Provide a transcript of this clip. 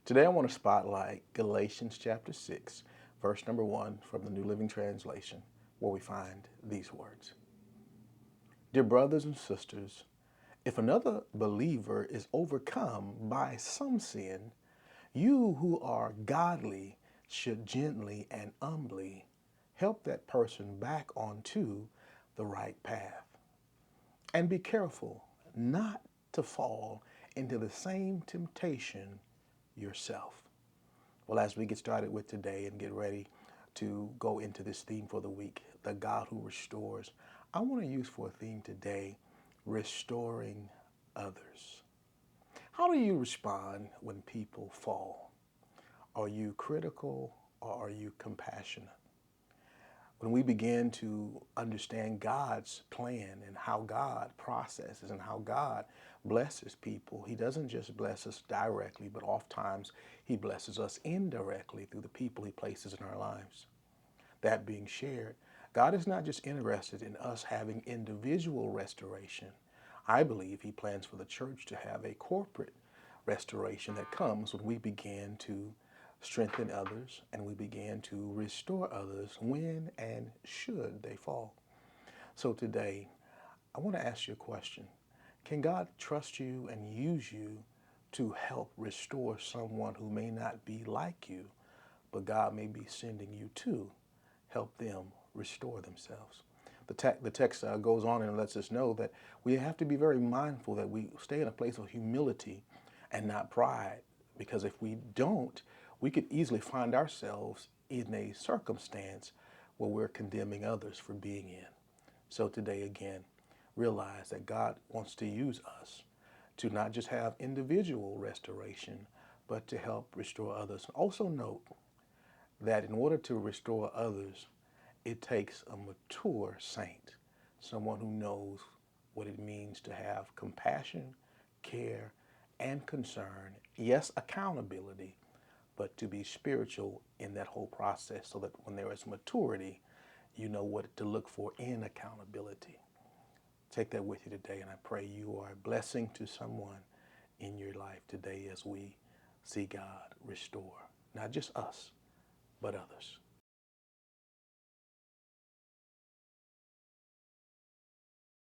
Today I want to spotlight Galatians chapter 6, verse number 1 from the New Living Translation, where we find these words. Dear brothers and sisters, if another believer is overcome by some sin, you who are godly should gently and humbly help that person back onto the right path. And be careful not to fall into the same temptation yourself. Well, as we get started with today and get ready to go into this theme for the week, the God who restores, I want to use for a theme today, restoring others. How do you respond when people fall? Are you critical or are you compassionate? When we begin to understand God's plan and how God processes and how God blesses people, He doesn't just bless us directly, but oftentimes He blesses us indirectly through the people He places in our lives. That being shared, God is not just interested in us having individual restoration. I believe He plans for the church to have a corporate restoration that comes when we begin to strengthen others and we begin to restore others when and should they fall. So today, I want to ask you a question. Can God trust you and use you to help restore someone who may not be like you, but God may be sending you to help them restore themselves? The text goes on and lets us know that we have to be very mindful that we stay in a place of humility and not pride, because if we don't, we could easily find ourselves in a circumstance where we're condemning others for being in. So today, again, realize that God wants to use us to not just have individual restoration, but to help restore others. Also note that in order to restore others, it takes a mature saint, someone who knows what it means to have compassion, care, and concern. Yes, accountability, but to be spiritual in that whole process so that when there is maturity, you know what to look for in accountability. Take that with you today, and I pray you are a blessing to someone in your life today as we see God restore not just us, but others.